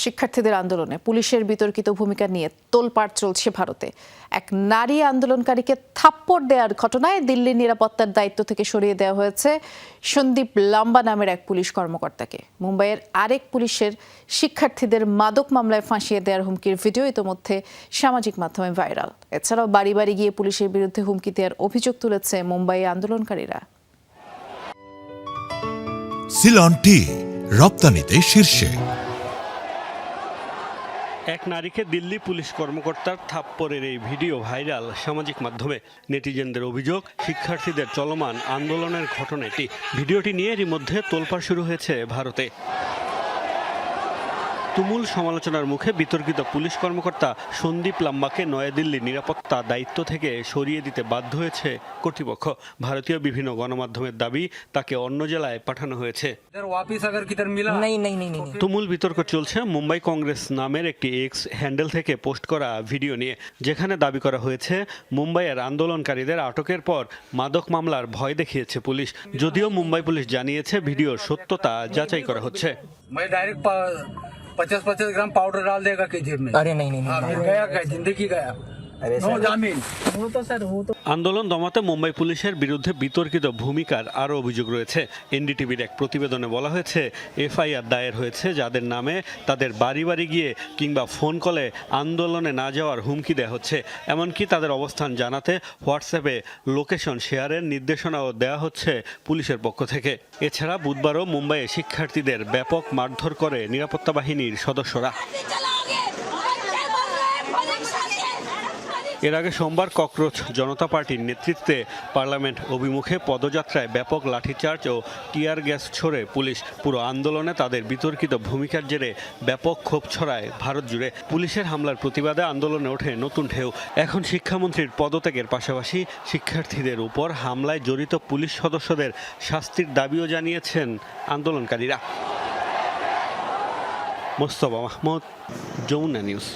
শিক্ষার্থীদের আন্দোলনে পুলিশের বিতর্কিত ভূমিকা নিয়ে তোলপাড় চলছে ভারতে। এক নারী আন্দোলনকারীকে থাপ্পড় দেওয়ার ঘটনায় দিল্লির নিরাপত্তার দায়িত্ব থেকে সরিয়ে দেওয়া হয়েছে সন্দীপ লাম্বা নামের এক পুলিশ কর্মকর্তাকে। মুম্বাইয়ের আরেক পুলিশের শিক্ষার্থীদের মাদক মামলায় ফাঁসিয়ে দেওয়ার হুমকির ভিডিও ইতোমধ্যে সামাজিক মাধ্যমে ভাইরাল। এছাড়াও বাড়ি বাড়ি গিয়ে পুলিশের বিরুদ্ধে হুমকি দেওয়ার অভিযোগ তুলেছে মুম্বাই আন্দোলনকারীরা। সিলন টি রপ্তানিতে শীর্ষে। এক নারীকে দিল্লি পুলিশ কর্মকর্তার থাপ্পড়ের এই ভিডিও ভাইরাল সামাজিক মাধ্যমে। নেটিজেনদের অভিযোগ, শিক্ষার্থীদের চলমান আন্দোলনের ঘটনা এটি। ভিডিওটি নিয়ে এরই মধ্যে তোলপাড় শুরু হয়েছে ভারতে। তুমুল সমালোচনার মুখে বিতর্কিত পুলিশ কর্মকর্তা সন্দীপ লাম্বাকে নয়াদিল্লির নিরাপত্তা দায়িত্ব থেকে সরিয়ে দিতে বাধ্য হয়েছে কর্তৃপক্ষ। ভারতীয় বিভিন্ন গণমাধ্যমের দাবি, তাকে অন্য জেলায় পাঠানো হয়েছে। তুমুল বিতর্ক চলছে মুম্বাই কংগ্রেস নামের একটি এক্স হ্যান্ডেল থেকে পোস্ট করা ভিডিও নিয়ে, যেখানে দাবি করা হয়েছে মুম্বাইয়ের আন্দোলনকারীদের আটকের পর মাদক মামলার ভয় দেখিয়েছে পুলিশ। যদিও মুম্বাই পুলিশ জানিয়েছে ভিডিওর সত্যতা যাচাই করা হচ্ছে। 50-50 ग्राम पाउडर डाल देगा कि जेब में। अरे नहीं गया क्या जिंदगी गया। আন্দোলন দমাতে মুম্বাই পুলিশের বিরুদ্ধে বিতর্কিত ভূমিকার আরও অভিযোগ রয়েছে। এনডিটিভির এক প্রতিবেদনে বলা হয়েছে, এফআইআর দায়ের হয়েছে যাদের নামে তাদের বাড়ি বাড়ি গিয়ে কিংবা ফোন কলে আন্দোলনে না যাওয়ার হুমকি দেওয়া হচ্ছে। এমনকি তাদের অবস্থান জানাতে হোয়াটসঅ্যাপে লোকেশন শেয়ারের নির্দেশনাও দেওয়া হচ্ছে পুলিশের পক্ষ থেকে। এছাড়া বুধবারও মুম্বাইয়ে শিক্ষার্থীদের ব্যাপক মারধর করে নিরাপত্তা বাহিনীর সদস্যরা। এর আগে সোমবার ককরোচ জনতা পার্টির নেতৃত্বে পার্লামেন্ট অভিমুখে পদযাত্রায় ব্যাপক লাঠিচার্জ ও টিয়ার গ্যাস ছোড়ে পুলিশ। পুরো আন্দোলনে তাদের বিতর্কিত ভূমিকার জেরে ব্যাপক ক্ষোভ ছড়ায় ভারত জুড়ে। পুলিশের হামলার প্রতিবাদে আন্দোলনে ওঠে নতুন ঢেউ। এখন শিক্ষামন্ত্রীর পদত্যাগের পাশাপাশি শিক্ষার্থীদের উপর হামলায় জড়িত পুলিশ সদস্যদের শাস্তির দাবিও জানিয়েছেন আন্দোলনকারীরা। মোস্তফা মাহমুদ, যমুনা নিউজ।